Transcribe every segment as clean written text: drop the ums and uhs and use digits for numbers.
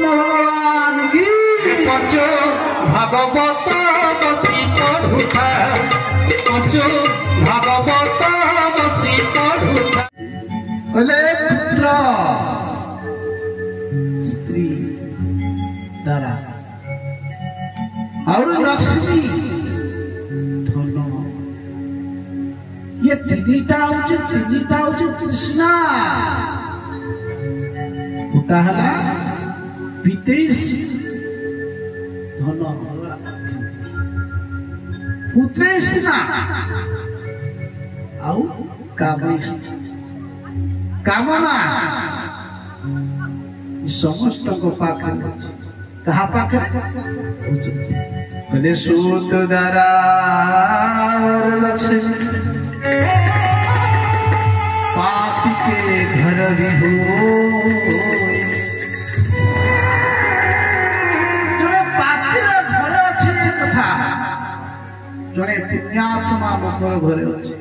भगवान की पचो भागवत बसी पढ़ुथा पचो भागवत बसी पढ़ुथा बोले पुत्र स्त्री द्वारा और लक्ष्मी धन ये तीनटा हूँ कृष्णा गोटा है विदेशी धन पुत्रेष्णा आउ कामना समस्त को पाखे कहा पाखे बोले सूत द्वारा लक्ष्मी पापी के घर भी हो जड़े पापी घर अच्छे कथा जड़े पुण्यात्मा लोक घरे अच्छे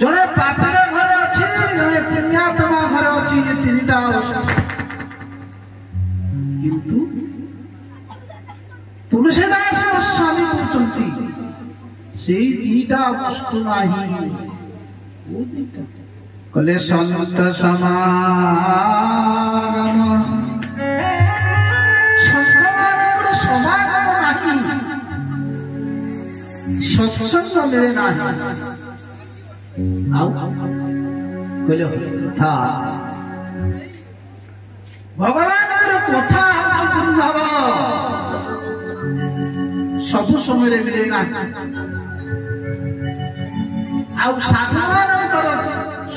जड़े पापी घर अच्छे जड़े पुण्यात्मा घर अच्छी ये तीनटा किंतु तुलसीदास गोस्वामी कहते से दीटा वस्तु नहीं वो दीटा कले संत समागम समागम नहीं सत्संग मिले नहीं कथा भगवान कथा भाव सब समय मिले ना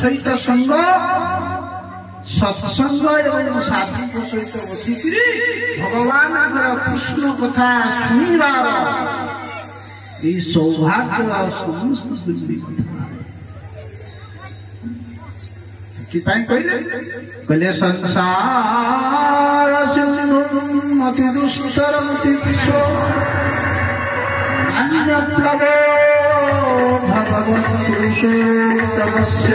सहित संग सत्संग एवं साधु सहित बसिक भगवान कृष्ण कथा शुणवार ये सौभाग्य समस्त कहले संसार मति दुष्तर मति अन्यप्लवो भगवन् पुरुषोत्तमस्य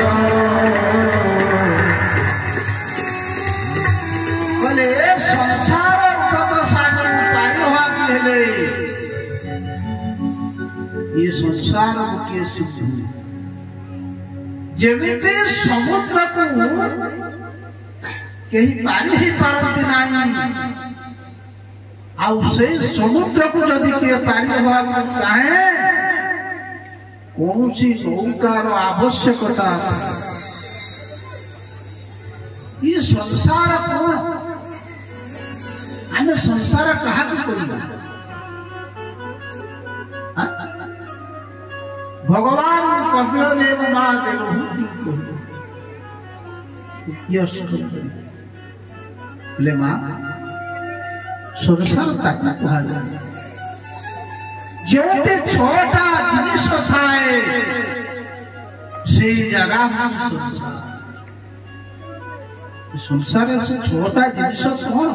कहले संसार सागर पार हेले ये संसार गोटे सिंधु जेमिते समुद्र को कहीं पारी ही पारती नहीं आउ से समुद्र को यदि किए पारी होगा चाहे कौन सी नौकार आवश्यकता ये संसार को आने संसार कहा भगवान कपिल देव मां बोले मां संसार ताकू कहा जोटे छोटा जिनिस थाए से जगह संसार से छोटा जिनिस कौन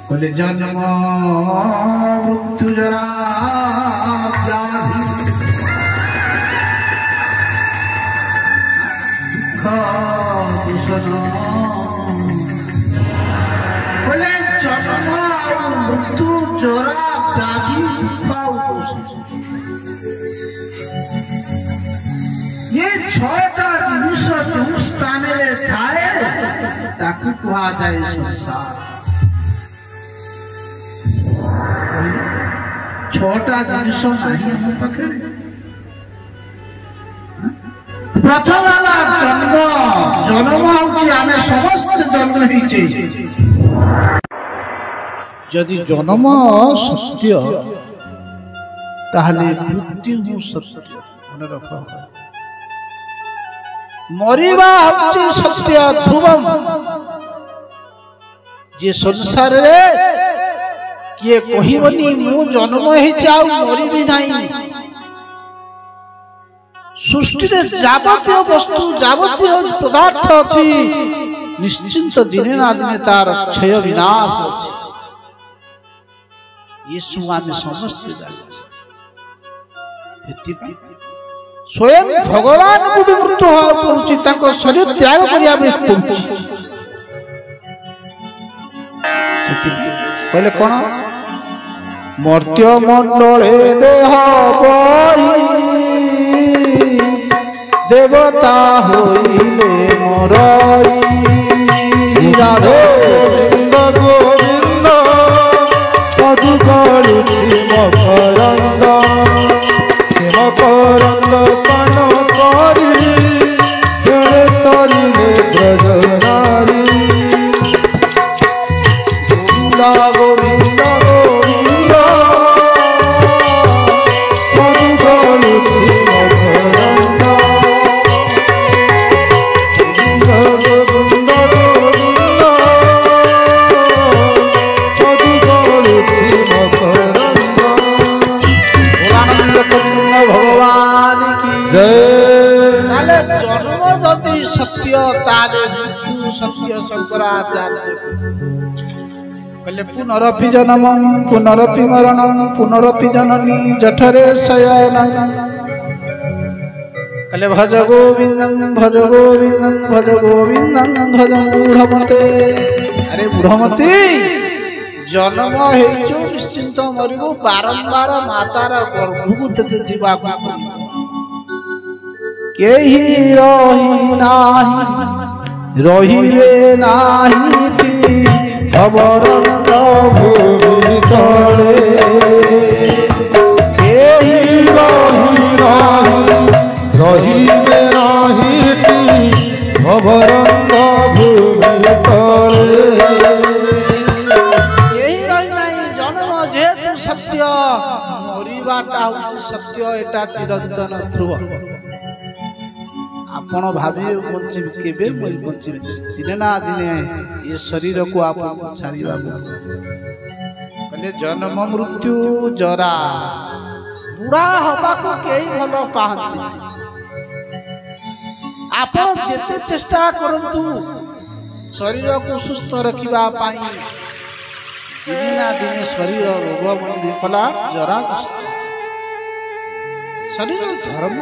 बोले जन्म मृत्यु जरा बोले जन्म मृत्यु जरा व्याधि ये छोटा जिनिस जो स्थान थाए ताकू कहा जाए संसार छोटा जिनिस नहीं हम पाखे प्रथम वाला जन्म जन्म होची आमे समस्त जन्म हिचे यदि जन्म सत्य ताहले मृत्यु सत्य मन रख मरिबा होची सत्य ध्रुवम जे संसार रे किए कहिबनी मु जन्म हि जाऊ मरिबी नाही सृष्टि रे जावतीय वस्तु जावतीय पदार्थ अछि निश्चिंत दिने ना दिने तार क्षय विनाश अछि यीशु आमे समस्त जानि एति स्वयं भगवान को भी मृत्यु पहुंची शरीर त्याग करिया पहुंची कहले कौन मर्त्य मंडले देह देवता होइले मोरई राधे गोविंद मधु करुछि मकरंद मकरंद पान करी जड़े तरिले ब्रजनारी गोविंद गोविंद मधु करुछि मकरंद भगवान की जय। जन्म जदि सत्य तारे मृत्यु सत्य शंकराचार्य कहले पुनरपि जन्मं पुनरपि मरणं पुनरपि जननी जठरे शयनं कहले भज गोविंदं भज गोविंदं भज गोविंदं भज मूढ़मते। अरे मूढ़मती जन्म हेचु निश्चिंत मरिबो बारंबार मातार गर्भକୁ तेते जीवाकु केही रही नाही रहिबे नाही अवरंग भूमि तले केही रही नाही रहिबे नाही अवरंग भूमि तले सत्य मरिबाटा होची सत्य एटा चिरंतन ध्रुव आपण भाबी बंची केबे मरि बंची दिने ना दिने ये शरीर को आपण छाड़ीबा कहले जन्म मृत्यु जरा बुढ़ा हबा को केही भलो पाहंती आपण जेते चेष्टा करंतु शरीर को सुस्थ रखिबा पाई दिने ना दिने शरीर रोग बंदी कला जरा शरीर धर्म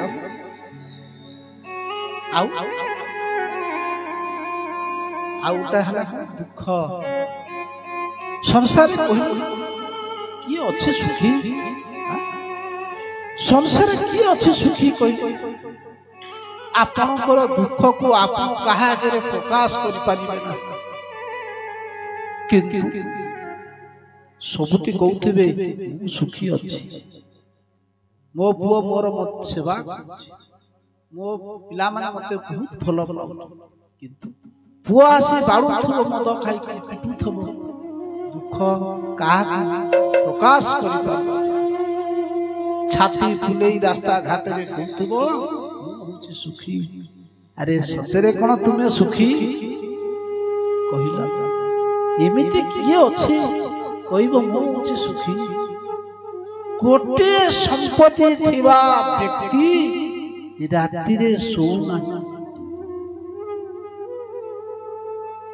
आउटा हला दुख संसार किए अच्छे सुखी संसार किए अच्छे सुखी कहि आपनकर दुख को आपन कहा आगे प्रकाश करि पारिबे ना किंतु सबुति कहते सुखी अच्छी मो पुओ मोर मत सेवा मो पिला माने मते बहुत भल भल किंतु पुओ आसी बाड़ू थबो मद खाई खाई पिटू थबो दुख काहा प्रकाश करि पाबो छाती फुलेई रास्ता घाट रे कहतबो होची सुखी। अरे सतरे कोन तुमे सुखी कहिला एमिति किए अछि कहबो मो होची सुखी कोटे संपत्ति थिबा व्यक्ति राति रे सोना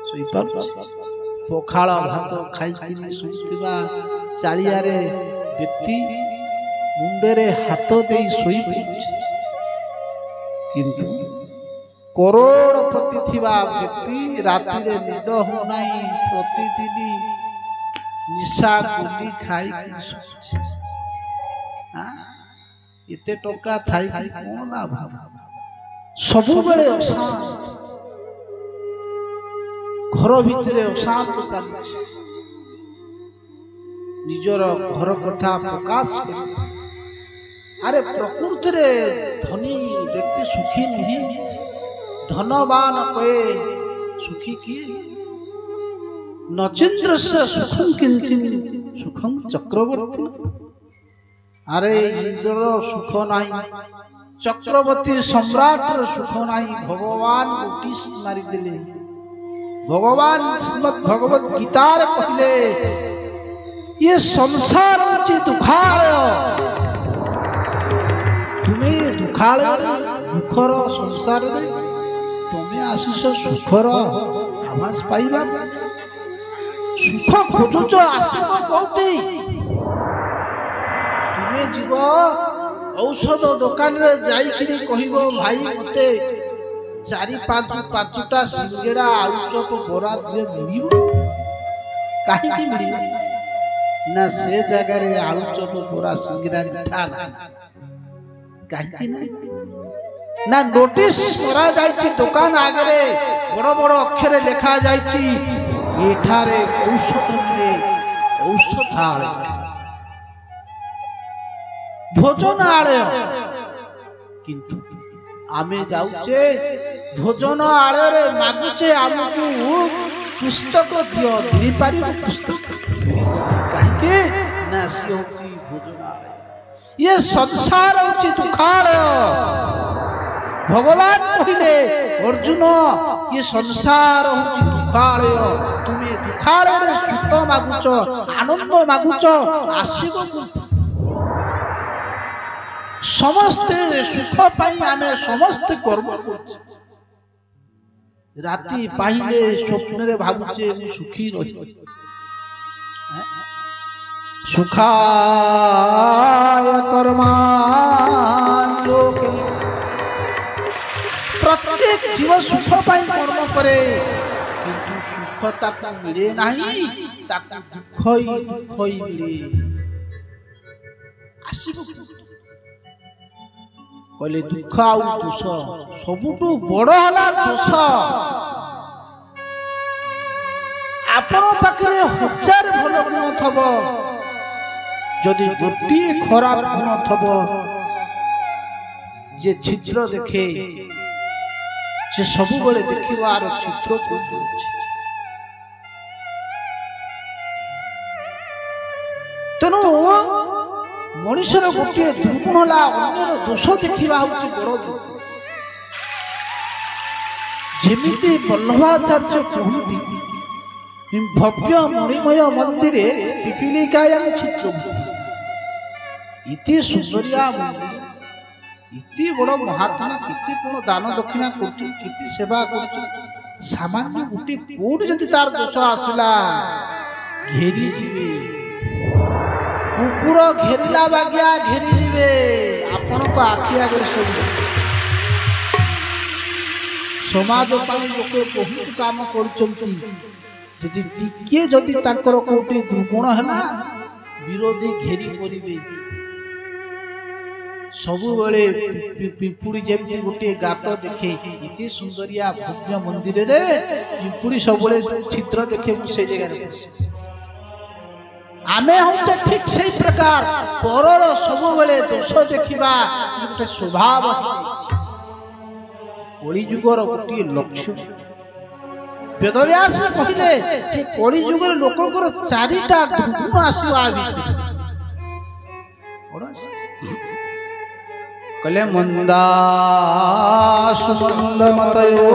सोई पर पोखाळ भात खाई किनी सुतिबा चालिया रे व्यक्ति मुंडे रे हाथ देई सोई पड़छ किंतु करोड़पति थिबा व्यक्ति राति रे निद हो नाही प्रतिदिन निशा गुली खाई किनी इते टोका थाई कोन लाभ सबु बेले अशांत घर भितरे अशांत निजर घर कथा प्रकाश कर। अरे प्रकृति रे धनी व्यक्ति सुखी नहीं धनवान कहे सुखी किए नचिंद्र से सुखम किंचिन सुखम चक्रवर्ती। अरे इंद्र सुख नाही चक्रवर्ती सम्राट सुख नाही भगवान नोटिस मारी दिले भगवान श्रीमद् भगवत गीता रे कहले ये संसार होची दुखालय तुम्हें दुखालय दुखर संसार रे तुम्हें आशीष सुखर आवाज पाइबा सुख खोजुच आशीष कोठी जीव औषध दुकान रे जाई किनी कहिबो भाई मते चारि पाँचटा सिंगेड़ा आलू चप बोरा दिए मिलिबो काहे की मिलिबो ना से जगह रे आलू चप बोरा सिंगेड़ा मिठा ना काहे की ना नोटिस करा जायछि दुकान आगे रे बड़ बड़ अक्षर लिखा जायछि एठारे औषध मिले औषधालय भोजनालय किंतु आमे जाउचे भोजनालय रे मागुचे आमकु पुस्तक दियो मिली पारि पुस्तक काहे ना से होची भोजनालय ये संसार होची दुखालय भगवान कहिले अर्जुन ये संसार होची दुखालय तुमे दुखालय रे सुख मागुच आनंद मागुच आसीबो समस्ते सुख पाई आमे समस्त कर्म करछ राति पाहिले स्वप्न रे भाबुचे मु सुखी रही सुखाय कर्मान् लोके प्रत्येक जीव सुख पाई कर्म करे किंतु सुख ताकू मिले नहीं ताकू दुख ही मिले आसीबो कहले दुख आउ दोष सबुठु बड़ हला दोष आपण पाखरे हजार भल गुण थब जदि गोटी खराब गुण थब जे छिद्र देखे से सब बेले देखिबार छिद्र कोठी अछि तेनु मनुष्यर गोटे दुर्गुण होला अन्यर दोष देखिबा होची बड़ जेमिति वल्लभाचार्य कहती भव्य मणिमय मंदिर पिपीलिकायां चित्र इति सुंदरिया इति बड़ महात्मा किति कोन दान दक्षिणा करछु किति सेवा करछु सामान्य गोटे कोड जदि तार दोष आसला घेरी जीवे कुकुर घेरिला बागिया घेरी जीवे आपण को आखि आगे सब समाज पाई लोके बहुत काम करछंती जदि टिके जदि ताकर कोटी दुर्गुण हला विरोधी घेरी परिबे सबु बेले पिपुड़ी जेमती गोटे गात देखे इति सुंदरिया भव्य मंदिर रे पिपुड़ी सब बेले छिद्र देखे से जगह रे आमे होते ठीक सही प्रकार परर सब बेले दोष देखिबा गोटे स्वभाव कली जुगर गोटे लक्ष्य वेदव्यास कहिले जे कली जुगर लोककर चारिटा दुर्गुण आसीबा कले मंदा सुमंद मतयो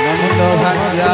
नंद भाग्या